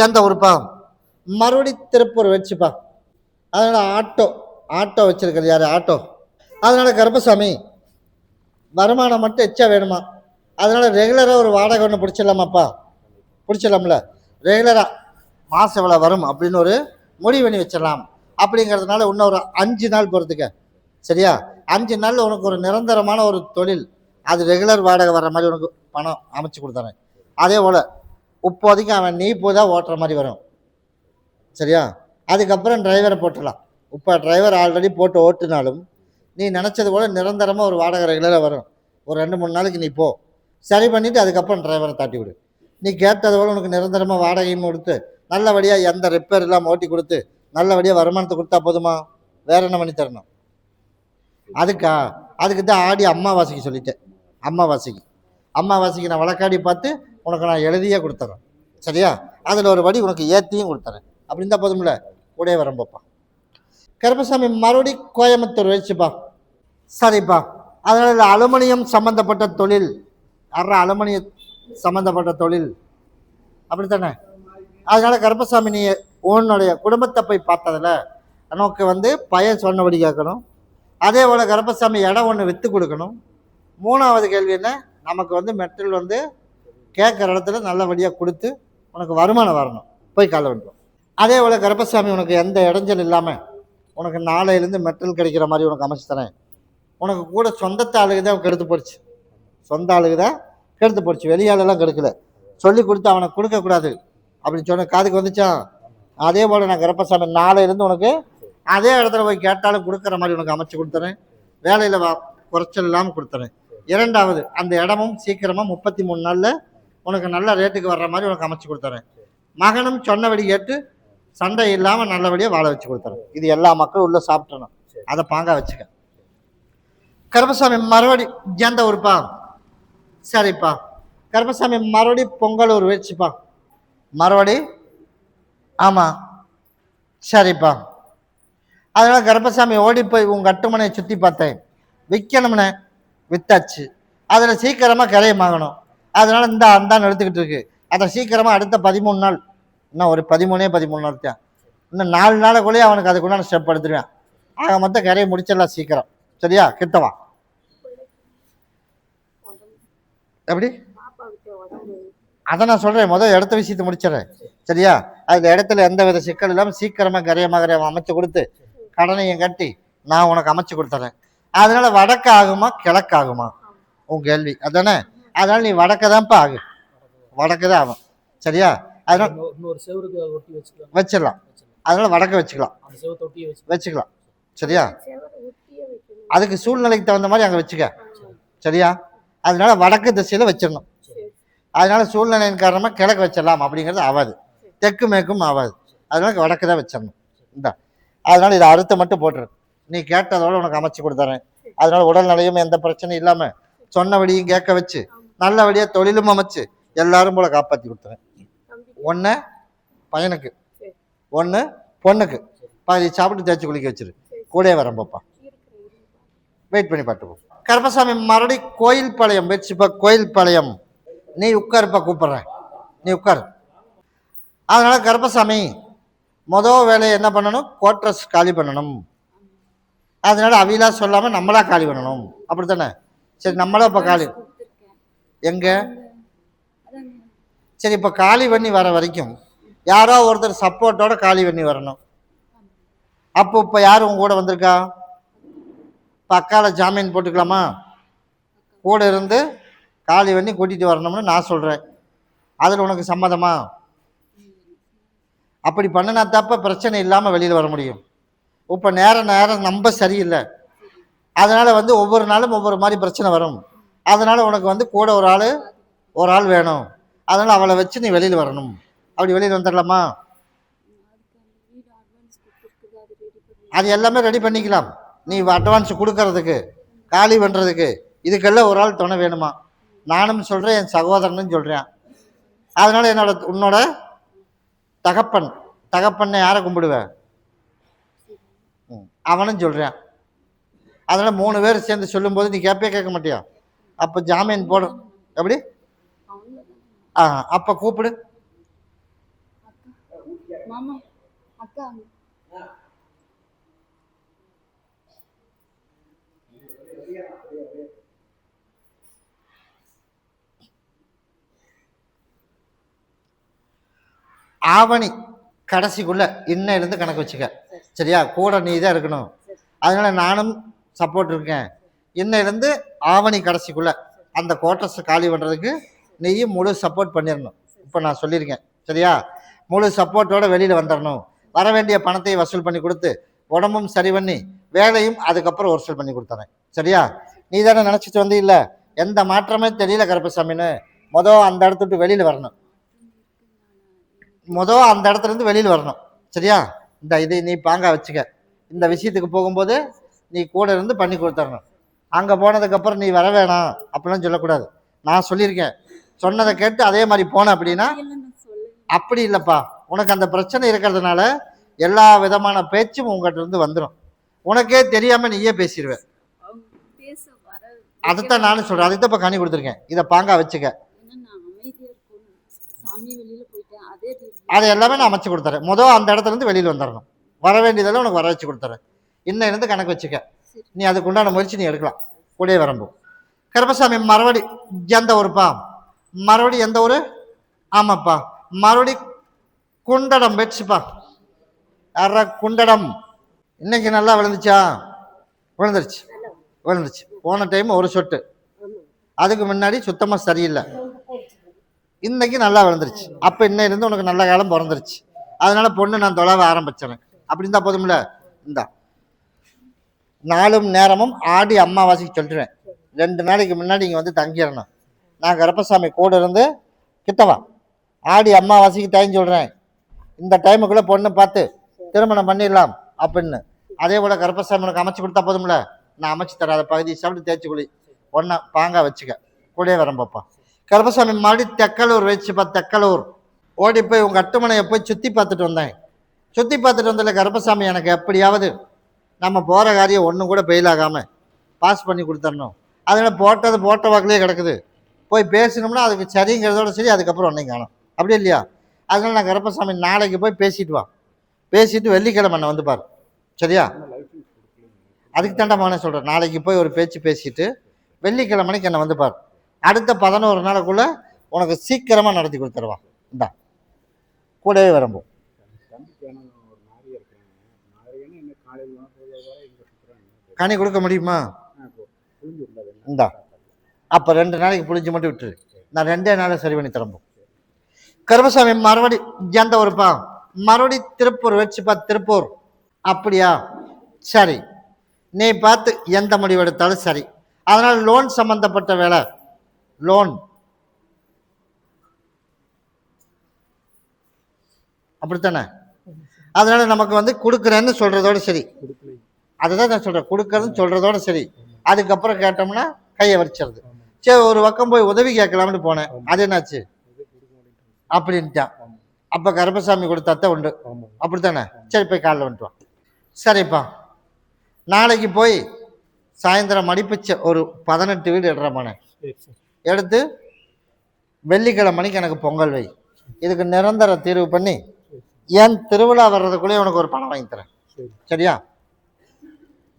எந்த ஊருப்பா? மறுபடி திருப்பூர் வச்சுப்பா. அதனால ஆட்டோ ஆட்டோ வச்சிருக்கிறது யாரு? ஆட்டோ. அதனால கருப்பசாமி வருமானம் மட்டும் எச்சா வேணுமா? அதனால ரெகுலரா ஒரு வாடகை ஒன்று பிடிச்சிடலாமாப்பா? பிடிச்சிடலாம்ல. ரெகுலரா மாசம் எவ்வளவு வரும் அப்படின்னு ஒரு முடிவு பண்ணி வச்சிடலாம். அப்படிங்கிறதுனால இன்னும் ஒரு 5 நாள் பொறுத்துக்க. சரியா? 5 நாள்ல உனக்கு ஒரு நிரந்தரமான ஒரு தொழில். அது ரெகுலர் வாடகை வர்ற மாதிரி உனக்கு பணம் அமைச்சு கொடுத்தானே. அதே போல இப்போதைக்கு அவன் நீ போதான் ஓட்டுற மாதிரி வரும். சரியா? அதுக்கப்புறம் டிரைவரை போட்டுடலாம். இப்போ டிரைவர் ஆல்ரெடி போட்டு ஓட்டுனாலும் நீ நினச்சது போல நிரந்தரமாக ஒரு வாடகை ரெகுலராக வரும். ஒரு 2 3 நாளைக்கு நீ போ, சரி பண்ணிவிட்டு அதுக்கப்புறம் டிரைவரை தாட்டி விடு. நீ கேட்டது போல உனக்கு நிரந்தரமாக வாடகையும் கொடுத்து நல்லபடியாக எந்த ரிப்பேர் இல்லாமல் ஓட்டி கொடுத்து நல்லபடியாக வருமானத்தை கொடுத்தா போதுமா? வேற என்ன பண்ணி தரணும்? அதுக்கா அதுக்கு தான் ஆடி அம்மாவாசைக்கு சொல்லிட்டேன். அம்மாவாசைக்கு நான் வழக்காடி பார்த்து உனக்கு நான் எழுதியே கொடுத்துறேன். சரியா? அதில் ஒரு படி உனக்கு ஏற்றியும் கொடுத்துறேன். அப்படி இருந்தால் போதும்ல. கூடயே வரம்பப்பா. கருப்பசாமி மறுபடி கோயம்புத்தூர் வச்சுப்பா. சரிப்பா. அதனால் அலுமினியம் சம்மந்தப்பட்ட தொழில், அலுமினிய சம்மந்தப்பட்ட தொழில் அப்படித்தானே? அதனால கருப்பசாமி நீ உன்னுடைய குடும்பத்தை போய் பார்த்ததில் நமக்கு பையன் சொன்னபடி கேட்கணும். அதே போல் கருப்பசாமி இடம் ஒன்று விற்று கொடுக்கணும். 3வது கேள்வி என்ன? நமக்கு மெட்டல் கேட்குற இடத்துல நல்லபடியாக கொடுத்து உனக்கு வருமானம் வரணும். போய் காலை வந்துடும். அதே போல் கருப்பசாமி உனக்கு எந்த இடைஞ்சல் இல்லாமல் உனக்கு நாளையிலேருந்து மெட்டல் கிடைக்கிற மாதிரி உனக்கு அமைச்சு தரேன். உனக்கு கூட சொந்தத்தை ஆளுக்கு தான் கெடுத்து போடுச்சு. சொந்த ஆளுக்கு தான் கெடுத்து போடுச்சு. வெளியாலெல்லாம் கெடுக்கல. சொல்லி கொடுத்து அவனுக்கு கொடுக்கக்கூடாது அப்படின்னு சொன்ன காதுக்கு வந்துச்சான். அதே போல் நான் கருப்பசாமி நாளையிலேருந்து உனக்கு அதே இடத்துல போய் கேட்டாலும் கொடுக்குற மாதிரி உனக்கு அமைச்சு கொடுத்துறேன். வேலையில் குறைச்சல் இல்லாமல் கொடுத்துறேன். 2வது அந்த இடமும் சீக்கிரமாக 33 நாளில் உனக்கு நல்ல ரேட்டுக்கு வர்ற மாதிரி உனக்கு அமைச்சு கொடுத்துறேன். மகனும் சொன்னபடி கேட்டு சண்டை இல்லாமல் நல்லபடியாக வாழ வச்சு கொடுத்துறேன். இது எல்லா மக்களும் உள்ளே சாப்பிட்டணும். அதை பாங்கா வச்சுக்க. கருப்பசாமி மறுபடி எந்த ஊருப்பா? சரிப்பா. கருப்பசாமி மறுபடி பொங்கலூர் வச்சுப்பா. மறுபடி ஆமாம். சரிப்பா. அதனால கருப்பசாமி ஓடி போய் உங்கள் கட்டுமனையை சுற்றி பார்த்தேன். விற்கணும்னே வித்தாச்சு. அதில் சீக்கிரமாக கிரையமாகணும். அதனால அந்தான்னு எடுத்துக்கிட்டு இருக்கு. அதை சீக்கிரமாக அடுத்த 13 நாள், இன்னும் ஒரு 13 நாள் தான், இன்னும் 4 நாளைக்குள்ளேயே அவனுக்கு அதுக்குண்டான ஸ்டெப் எடுத்துருவேன். ஆக மொத்தம் கரையை முடிச்சிடலாம் சீக்கிரம். சரியா? கிட்டவா. எப்படி? அதை நான் சொல்கிறேன். முதல் இடத்த விஷயத்தை முடிச்சிடறேன். சரியா? அந்த இடத்துல எந்த வித சிக்கல் இல்லாமல் சீக்கிரமாக கரையை அமைச்சு கொடுத்து கடனையும் கட்டி நான் உனக்கு அமைச்சு கொடுத்துறேன். அதனால வடக்கு ஆகுமா கிழக்கு ஆகுமா உன் கேள்வி அதானே? அதனால நீ வடக்க தான்ப்பா ஆகு. வடக்கு தான் ஆகும். சரியா? அதனால வச்சிடலாம். அதனால வடக்க வச்சுக்கலாம். சரியா? அதுக்கு சூழ்நிலைக்கு தகுந்த மாதிரி அங்கே வச்சுக்க. சரியா? அதனால வடக்கு திசையில் வச்சிடணும். அதனால சூழ்நிலையின் காரணமாக கிழக்கு வச்சிடலாம் அப்படிங்கிறது ஆகாது. தெற்கு மேற்கும் ஆகாது. அதனால வடக்கு தான் வச்சிடணும். அதனால இதை அறுத்து மட்டும் போட்டுரு. நீ கேட்டதோட உனக்கு அமைச்சு கொடுத்துறேன். அதனால உடல்நிலையும் எந்த பிரச்சனையும் இல்லாமல் சொன்னபடியும் கேட்க வச்சு நல்லபடியாக தொழிலும் அமைச்சு எல்லாரும் போல காப்பாற்றி கொடுத்துறேன். 1 பையனுக்கு 1 பொண்ணுக்கு பாதி சாப்பிட்டு தேய்ச்சி குளிக்க வச்சிரு. கூட வரம்பப்பா. வெயிட் பண்ணி பார்த்துப்போம். கருப்பசாமி மறுபடி கோயில் பாளையம் வச்சுப்பா. கோயில் பாளையம் நீ உட்காருப்பா. கூப்பிட்றேன், நீ உட்கார். அதனால கருப்பசாமி மொதல் வேலையை என்ன பண்ணணும்? குவார்டர்ஸ் காலி பண்ணணும். அதனால அவிலா சொல்லாமல் நம்மளா காலி பண்ணணும். அப்படித்தானே? சரி, நம்மளா இப்போ காலி எங்க? சரி, இப்போ காலி பண்ணி வர வரைக்கும் யாரோ ஒருத்தர் சப்போர்ட்டோட காலி பண்ணி வரணும். அப்போ இப்போ யார் உங்க கூட வந்திருக்கா? இப்போ அக்கால ஜாமீன் போட்டுக்கலாமா? கூட இருந்து காலி பண்ணி கூட்டிகிட்டு வரணும்னு நான் சொல்கிறேன். அதில் உனக்கு சம்மதமா? அப்படி பண்ணினா தப்ப பிரச்சனை இல்லாமல் வெளியில் வர முடியும். இப்போ நேரம் ரொம்ப சரியில்லை. அதனால் ஒவ்வொரு நாளும் ஒவ்வொரு மாதிரி பிரச்சனை வரும். அதனால் உனக்கு கூட ஒரு ஆள் வேணும். அதனால் அவளை வச்சு நீ வெளியில் வரணும். அப்படி வெளியில் வந்துடலாமா? அது எல்லாமே ரெடி பண்ணிக்கலாம். நீ அட்வான்ஸ் கொடுக்கறதுக்கு காலி பண்ணுறதுக்கு இதுக்கெல்லாம் ஒரு ஆள் துணை வேணுமா? நானும் சொல்கிறேன், என் சகோதரனும் சொல்கிறேன். அதனால் உன்னோட தகப்பனை யாரை கும்பிடுவேன்? அவனும் சொல்கிறேன். அதனால் 3 பேர் சேர்ந்து சொல்லும்போது நீ கேட்க மாட்டியா? அப்போ ஜாமீன் போடும். எப்படி? அப்போ கூப்பிடு. மாமா அக்கா ஆவணி கடைசிக்குள்ள இன்னையிலேருந்து கணக்கு வச்சுக்க. சரியா? கூட நீ தான் இருக்கணும். அதனால நானும் சப்போர்ட் இருக்கேன். இன்னையிலேருந்து ஆவணி கடைசிக்குள்ள அந்த குவார்ட்டர்ஸ் காலி பண்ணுறதுக்கு நீயும் முழு சப்போர்ட் பண்ணிடணும். இப்போ நான் சொல்லியிருக்கேன். சரியா? முழு சப்போர்ட்டோட வெளியில் வந்துடணும். வர வேண்டிய பணத்தை வசூல் பண்ணி கொடுத்து உடம்பும் சரி பண்ணி வேலையும் அதுக்கப்புறம் வசூல் பண்ணி கொடுத்துறேன். சரியா? நீ தானே நினச்சிட்டு வந்து இல்லை எந்த மாற்றமே தெரியல கருப்பசாமின்னு அந்த இடத்த விட்டு வெளியில் வரணும். அந்த இடத்துல இருந்து வெளியில் வரணும். சரியா? இதை நீ பாங்கா வச்சுக்க. இந்த விஷயத்துக்கு போகும்போது நீ கூட இருந்து பண்ணி கொடுத்துடணும். அங்கே போனதுக்கப்புறம் நீ வர வேணாம் அப்படிலாம் சொல்லக்கூடாது. நான் சொல்லியிருக்கேன். சொன்னதை கேட்டு அதே மாதிரி போன அப்படின்னா அப்படி இல்லைப்பா. உனக்கு அந்த பிரச்சனை இருக்கிறதுனால எல்லா விதமான பேச்சும் உங்ககிட்ட இருந்து வந்துடும். உனக்கே தெரியாம நீயே பேசிடுவேன். அதைத்தான் நானும் சொல்றேன். அதுதான் இப்போ கனி கொடுத்துருக்கேன். இதை பாங்கா வச்சுக்க. அதை எல்லாமே நான் அமைச்சு கொடுத்துறேன். அந்த இடத்துல இருந்து வெளியில் வந்துடணும். வர வேண்டியதெல்லாம் உனக்கு வர வச்சு கொடுத்துறேன். இன்னையிலேருந்து கணக்கு வச்சுக்க. நீ அதுக்கு உண்டான முயற்சி நீ எடுக்கலாம். கூடயே வரம்பு. கருப்பசாமி மறுபடி எந்த ஊருப்பா? மறுபடி எந்த ஊரு? ஆமாப்பா, மறுபடி குண்டடம் பெட்ஸுப்பா. குண்டடம் இன்னைக்கு நல்லா விழுந்துச்சா? விழுந்துருச்சு. போன டைம் ஒரு சொட்டு, அதுக்கு முன்னாடி சுத்தமாக சரியில்லை. இன்னைக்கு நல்லா விழுந்துருச்சு. அப்போ இன்னையிலேருந்து உனக்கு நல்ல காலம் பிறந்துருச்சு. அதனால பொண்ணு நான் தொலைவ ஆரம்பிச்சேன். அப்படி இருந்தால் போதும்ல. இந்தா நாளும் நேரமும் ஆடி அம்மாவாசைக்கு சொல்லிடுவேன். 2 நாளைக்கு முன்னாடி இங்கே வந்து தங்கிடணும். நான் கருப்பசாமி கூட இருந்து கிட்டவா ஆடி அம்மாவாசைக்கு டைம் சொல்கிறேன். இந்த டைமுக்குள்ளே பொண்ணு பார்த்து திருமணம் பண்ணிடலாம் அப்படின்னு. அதே போல் கருப்பசாமி உனக்கு அமைச்சு கொடுத்தா போதும்ல. நான் அமைச்சு தராத பகுதி சாப்பிட்டு தேய்ச்சி குழி ஒன்றா பாங்கா வச்சுக்க. கூடயே வரம்பப்பா. கருப்பசாமி மறுபடி தெக்கலூர் வச்சுப்பா. தெக்கலூர் ஓடி போய் உங்கள் அட்டுமனையை போய் சுற்றி பார்த்துட்டு வந்தேன். சுற்றி பார்த்துட்டு வந்ததில்ல கருப்பசாமி எனக்கு எப்படியாவது நம்ம போகிற காரியம் ஒன்றும் கூட ஃபெயில் ஆகாமல் பாஸ் பண்ணி கொடுத்துடணும். அதனால் போட்ட வாக்கிலே கிடக்குது. போய் பேசணும்னா அதுக்கு சரிங்கிறதோட சரி. அதுக்கப்புறம் ஒன்றையும் காணும். அப்படி இல்லையா? அதனால் நான் கருப்பசாமி நாளைக்கு போய் பேசிட்டு வா. பேசிட்டு வெள்ளிக்கிழமை என்னை வந்து பாரு. சரியா? அதுக்கு தாண்டமான சொல்கிறேன். நாளைக்கு போய் ஒரு பேச்சு பேசிட்டு வெள்ளிக்கிழமைக்கு என்னை வந்து பாரு. அடுத்த 11 நாளுக்குள்ளே உனக்கு சீக்கிரமாக நடத்தி கொடுத்துருவான். இந்தா கூடவே வரம்போம். கனி கொடுக்க முடியுமா? இந்தா அப்போ 2 நாளைக்கு புளிஞ்சு மட்டும் விட்டுரு. நான் 2 நாள் சரி பண்ணி தரம்போம். கருப்பசாமி மறுபடி எந்த ஊருப்பா? மறுபடி திருப்பூர் வச்சுப்பா. திருப்பூர். அப்படியா? சரி, நீ பார்த்து எந்த முடிவு எடுத்தாலும் சரி. அதனால் லோன் சம்பந்தப்பட்ட வேலை, லோன் அப்படித்தானே? அதனால நமக்கு வந்து கொடுக்குறேன்னு சொல்றதோட சரி. அதுதான் நான் சொல்றேன். கொடுக்கறதுன்னு சொல்றதோட சரி. அதுக்கப்புறம் கேட்டோம்னா கையை வரிச்சிருது. சரி, ஒரு பக்கம் போய் உதவி கேட்கலாம்னு போனேன். அது என்னாச்சு அப்படின்ட்டான். அப்போ கருப்பசாமி கொடுத்தாத்தான் உண்டு. அப்படித்தானே? சரி, போய் காலைல வந்துட்டுவான். சரிப்பா, நாளைக்கு போய் சாயந்தரம் மடிப்பிச்ச ஒரு 18 வீடு எடுறமானே எடுத்து வெள்ளிக்கிழமைக்கு எனக்கு பொங்கல் வை. இதுக்கு நிரந்தர தீர்வு பண்ணி என் திருவிழா வர்றதுக்குள்ளே உனக்கு ஒரு பணம் வாங்கி தரேன். சரியா?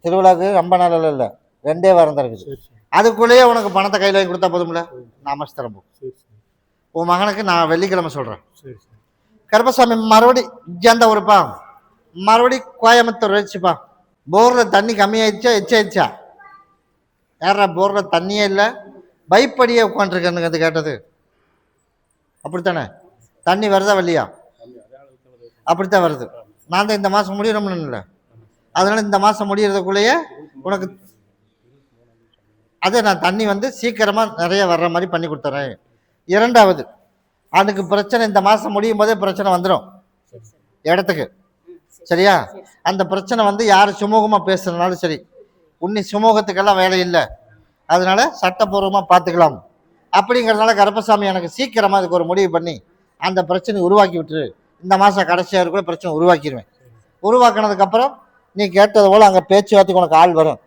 திருவிழாவுக்கு ரொம்ப நாள் இல்லை, 2 வாரம் தான் இருக்குது. அதுக்குள்ளேயே உனக்கு பணத்தை கையில் வாங்கி கொடுத்தா போதும்ல. நான் அமைச்சு தரேன். உன் மகனுக்கு நான் வெள்ளிக்கிழமை சொல்கிறேன். கருப்பசாமி மறுபடி எந்த ஊருப்பா? மறுபடி கோயம்புத்தூர் வச்சுப்பா. போரில் தண்ணி கம்மியாயிடுச்சா எச்சாயிடுச்சா? யாரா போரில் தண்ணியே இல்லை, பைப்படியே உட்காந்துருக்கேன்னு கேட்டது. அப்படித்தானே? தண்ணி வருதா வரலையா? அப்படித்தான் வருது. நான் தான் இந்த மாதம் முடியணும்னு இல்லை. அதனால் இந்த மாதம் முடியறதுக்குள்ளேயே உனக்கு அதே நான் தண்ணி வந்து சீக்கிரமாக நிறைய வர்ற மாதிரி பண்ணி கொடுத்துறேன். 2வது, அதுக்கு பிரச்சனை இந்த மாதம் முடியும் போதே பிரச்சனை வந்துடும் இடத்துக்கு. சரியா? அந்த பிரச்சனை வந்து யார் சுமூகமாக பேசுறதுனாலும் சரி. உன்னி சுமூகத்துக்கெல்லாம் வேலை இல்லை. அதனால சட்டப்பூர்வமாக பார்த்துக்கலாம். அப்படிங்கிறதுனால கருப்பசாமி எனக்கு சீக்கிரமாக அதுக்கு ஒரு முடிவு பண்ணி அந்த பிரச்சனையை உருவாக்கி விட்டுரு. இந்த மாதம் கடைசியாக கூட பிரச்சனை உருவாக்கிடுவேன். உருவாக்கினதுக்கப்புறம் நீ கேட்டது போல் அங்கே பேச்சுவார்த்தைக்கு உனக்கு ஆள் வரும்.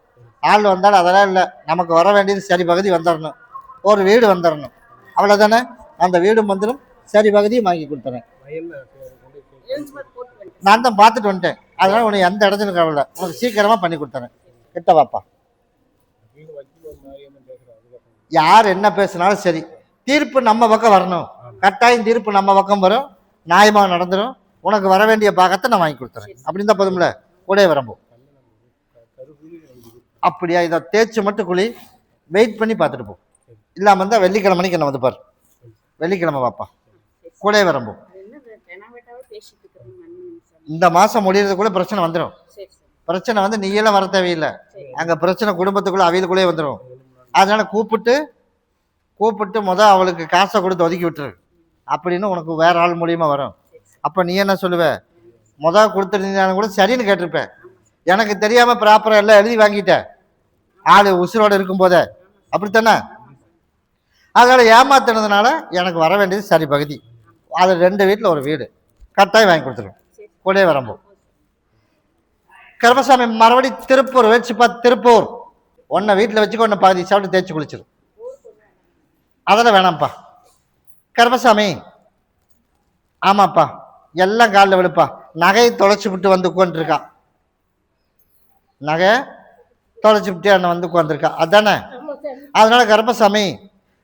ஆள் வந்தாலும் அதெல்லாம் இல்லை. நமக்கு வர வேண்டியது சரி பகுதி வந்துடணும். ஒரு வீடு வந்துடணும். அவ்வளோதானே? அந்த வீடும் வந்துடும். சரி பகுதியும் வாங்கி கொடுத்துறேன். நான் தான் பார்த்துட்டு வந்துட்டேன். அதனால உனக்கு எந்த இடத்துல கவலை, உனக்கு சீக்கிரமா பண்ணி கொடுத்துறேன். கிட்ட வாப்பா. யார் என்ன பேசினாலும் சரி, தீர்ப்பு நம்ம பக்கம் வரணும். கட்டாயம் தீர்ப்பு நம்ம பக்கம் வரும், நியாயமாக நடந்துடும். உனக்கு வர வேண்டிய பாகத்தை நான் வாங்கி கொடுத்துறேன். அப்படின்னு தான் போதும்ல. கூட வரம்போ அப்படியா? இதை தேய்ச்சி மட்டும் குழி, வெயிட் பண்ணி பார்த்துட்டு போ. இல்லாமல் இருந்தால் வெள்ளிக்கிழமைக்கு என்ன வந்து பாரு. வெள்ளிக்கிழமை வாப்பா. கூட வரம்போ இந்த மாசம் முடியறதுக்குள்ள பிரச்சனை வந்துடும். பிரச்சனை வந்து நீ எல்லாம் வர தேவையில்லை. அங்க பிரச்சனை குடும்பத்துக்குள்ள அவைகளுக்குள்ளே வந்துடும். அதனால கூப்பிட்டு அவளுக்கு காசை கொடுத்து ஒதுக்கி விட்டுரு. அப்படின்னு உனக்கு வேற ஆள் மூலியமா வரும். அப்ப நீ என்ன சொல்லுவ? கொடுத்துருந்தீங்கன்னு கூட சரின்னு கேட்டிருப்பேன். எனக்கு தெரியாம ப்ராப்பரா எல்லாம் எழுதி வாங்கிட்டேன், ஆளு உசுரோட இருக்கும் போதே. அப்படித்தானே? அதனால ஏமாத்தினதுனால எனக்கு வர வேண்டியது சரி பகுதி. அது 2 வீட்டில் ஒரு வீடு கட்டாயம் வாங்கி கொடுத்துருவேன். கூட வரம்போ கருப்பசாமி மறுபடி திருப்பூர் வச்சுப்பா. திருப்பூர் ஒன்றை வீட்டில் வச்சுக்க, ஒன்றை பாதி சாப்பிட்டு தேய்ச்சி குளிச்சிடும். அதெல்லாம் வேணாம்ப்பா. கருப்பசாமி ஆமாப்பா, எல்லாம் காலில் விழுப்பா. நகையை தொலைச்சி விட்டு வந்து உட்காந்துருக்கா. நகை தொலைச்சி விட்டு என்ன வந்து உட்காந்துருக்கா, அதானே? அதனால கருப்பசாமி,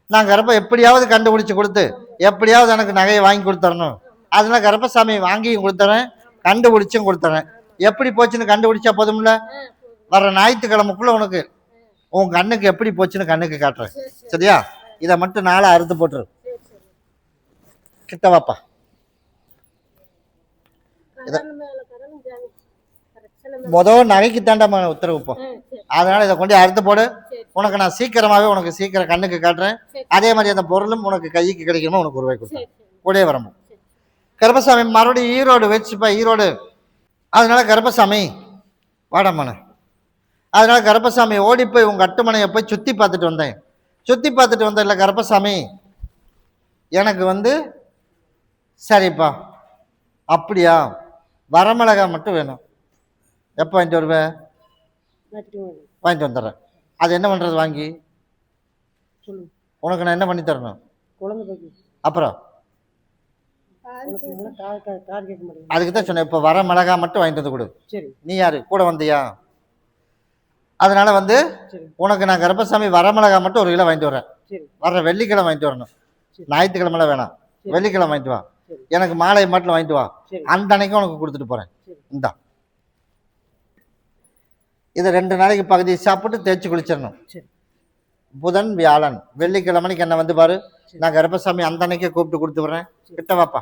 நான் கருப்பை எப்படியாவது கண்டுபிடிச்சி கொடுத்து எப்படியாவது எனக்கு நகையை வாங்கி கொடுத்துடணும். அதனால கருப்பசாமி வாங்கியும் கொடுத்துறேன், கண்டுபிடிச்சும் கொடுத்துறேன். எப்படி போச்சுன்னு கண்டுபிடிச்சா போதும்ல. வர்ற ஞாயிற்றுக்கிழமைக்குள்ள உனக்கு உன் கண்ணுக்கு எப்படி போச்சுன்னு கண்ணுக்கு காட்டுறேன். சரியா? இதை மட்டும் நாளை அறுத்து போட்டுரு. கிட்ட வாப்பா. முதல் நகைக்கு தாண்டாம உத்தரவுப்போம். அதனால இதை கொண்டு அறுத்து போடு. உனக்கு நான் சீக்கிரமாவே உனக்கு சீக்கிரம் கண்ணுக்கு காட்டுறேன். அதே மாதிரி அந்த பொருளும் உனக்கு கைக்கு கிடைக்கணுமா உனக்கு ரூபாய் கொடுத்தேன். கூடயே வரணும். கருப்பசாமி மறுபடியும் ஈரோடு வச்சுப்பா. ஈரோடு. அதனால கருப்பசாமி வாடமான. அதனால கருப்பசாமி ஓடி போய் உங்க அட்டுமனையை போய் சுத்தி பார்த்துட்டு வந்தேன். சுத்தி பார்த்துட்டு வந்தேன். இல்லை கருப்பசாமி, எனக்கு வந்து சரிப்பா, அப்படியா, வரமிளகா மட்டும் வேணும். எப்போ வாங்கிட்டு வருவேன்? வாங்கிட்டு வந்துடுறேன். அது என்ன பண்றது வாங்கி? உனக்கு நான் என்ன பண்ணி தரணும்? அப்புறம் அதுக்கு தான் சொன்னேன். இப்போ வர மிளகா மட்டும் வாங்கிட்டு வந்து கொடு. நீ யாரு கூட வந்தியா? அதனால வந்து உனக்கு நான் கருப்பசாமி வர மிளகா மட்டும் 1 கிலோ வாங்கிட்டு வரேன். வர்ற வெள்ளிக்கிழமை வாங்கிட்டு வரணும். ஞாயிற்றுக்கிழமை வேணாம், வெள்ளிக்கிழமை வாங்கிட்டு வா. எனக்கு மாலை மட்டும் வாங்கிட்டு வா. அந்த அன்னைக்கும் உனக்கு கொடுத்துட்டு போறேன். இந்தா, இதை 2 நாளைக்கு பகுதியை சாப்பிட்டு தேய்ச்சி குளிச்சிடணும். புதன் வியாழன் வெள்ளிக்கிழமைக்கு என்ன வந்து பாரு. நான் கருப்பசாமி அந்த அன்னைக்கே கூப்பிட்டு கொடுத்து விடுறேன். கிட்ட வாப்பா.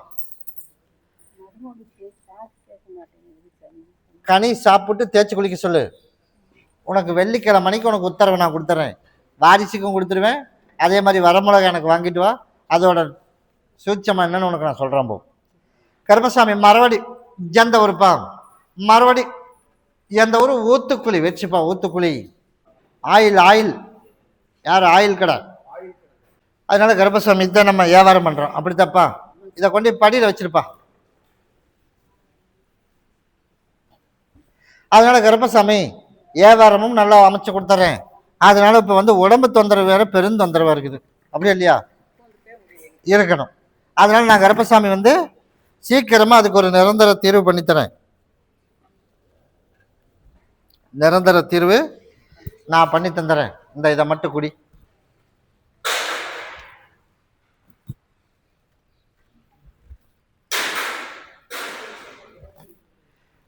கனி சாப்பிட்டு தேய்ச்சி குளிக்க சொல்லு. உனக்கு வெள்ளிக்கிழமைக்கு உனக்கு உத்தரவு நான் கொடுத்துட்றேன். வாரிசுக்கும் கொடுத்துருவேன். அதே மாதிரி வரமிளகா எனக்கு வாங்கிட்டு வா. அதோட சூட்சமாக என்னன்னு உனக்கு நான் சொல்கிறேன். போ கருப்பசாமி மறுபடி எந்த ஊருப்பா? மறுபடி எந்த ஊர்? ஊத்துக்குழி வச்சுப்பா. ஊத்துக்குழி ஆயில் யார்? ஆயில் கடை. அதனால கருப்பசாமி இதை நம்ம வியாபாரம் பண்ணுறோம். அப்படி தப்பா? இதை கொண்டு படியில் வச்சிருப்பா. அதனால கருப்பசாமி வியாபாரமும் நல்லா அமைச்சு கொடுத்துறேன். அதனால இப்போ வந்து உடம்பு தொந்தரவு வேற பெருந்தொந்தரவாக இருக்குது. அப்படியே இல்லையா? இருக்கணும். அதனால நான் கருப்பசாமி வந்து சீக்கிரமா அதுக்கு ஒரு நிரந்தர தீர்வு பண்ணித்தரேன். நிரந்தர தீர்வு நான் பண்ணி தந்துறேன். இந்த இதை மட்டும் குடி.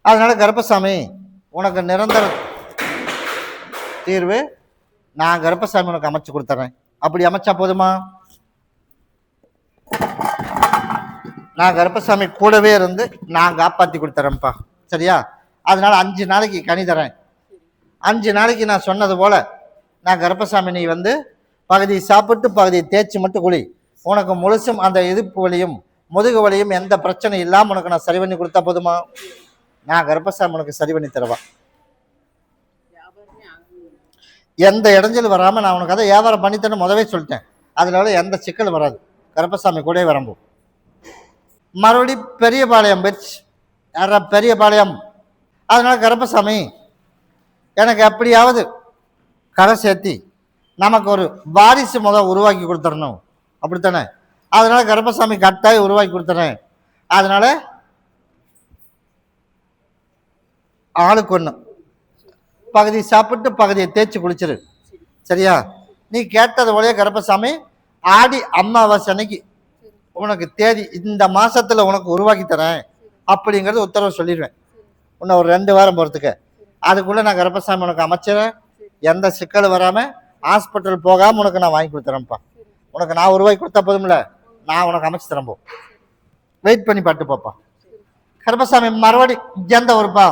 அதனால கருப்பசாமி உனக்கு நிரந்தர தீர்வு நான் கருப்பசாமி உனக்கு அமைச்சு கொடுத்துறேன். அப்படி அமைச்சா போதுமா? நான் கருப்பசாமி கூடவே இருந்து நான் காப்பாற்றி கொடுத்துறேன்ப்பா. சரியா? அதனால 5 நாளைக்கு கனி தரேன். 5 நாளைக்கு நான் சொன்னது போல நான் கருப்பசாமி நீ வந்து பகுதியை சாப்பிட்டு பகுதியை தேய்ச்சி மட்டும் குழி. உனக்கு முழுசும் அந்த இடுப்பு வலியும் முதுகு வலியும் எந்த பிரச்சனையும் இல்லாமல் உனக்கு நான் சரி பண்ணி கொடுத்தா போதுமா? நான் கருப்பசாமி உனக்கு சரி பண்ணி தருவா. எந்த இடைஞ்சல் வராமல் நான் உனக்கு அதை வியாபாரம் பண்ணித்தரேன்னு முதவே சொல்லிட்டேன். அதனால எந்த சிக்கல் வராது. கருப்பசாமி கூட வரம்போ மறுபடி பெரியபாளையம் போயிடுச்சு. யாரா? பெரியபாளையம். அதனால கருப்பசாமி எனக்கு எப்படியாவது கரை சேர்த்தி நமக்கு ஒரு வாரிசு உருவாக்கி கொடுத்துடணும். அப்படித்தானே? அதனால கருப்பசாமி கட்டாயம் உருவாக்கி கொடுத்துறேன். அதனால ஆளுக்கு ஒன்று, பகுதி சாப்பிட்டு பகுதியை தேய்ச்சி குளிச்சிரு. சரியா? நீ கேட்டது போலயே கருப்பசாமி ஆடி அமாவாசை அன்னைக்கு உனக்கு தேதி இந்த மாசத்துல உனக்கு உருவாக்கி தரேன் அப்படிங்கிறது உத்தரவு சொல்லிடுவேன். இன்னும் ஒரு 2 வாரம் போகிறதுக்கு அதுக்குள்ளே நான் கருப்பசாமி உனக்கு அமைச்சிடறேன். எந்த சிக்கலும் வராமல் ஹாஸ்பிட்டல் போகாமல் உனக்கு நான் வாங்கி கொடுத்துறேன்ப்பா. உனக்கு நான் ரூபாய் கொடுத்தா போதும்ல, நான் உனக்கு அமைச்சு தரேன். போ, வெயிட் பண்ணி பாட்டு பாப்பா. கருப்பசாமி மறுபடி எந்த ஊருப்பா?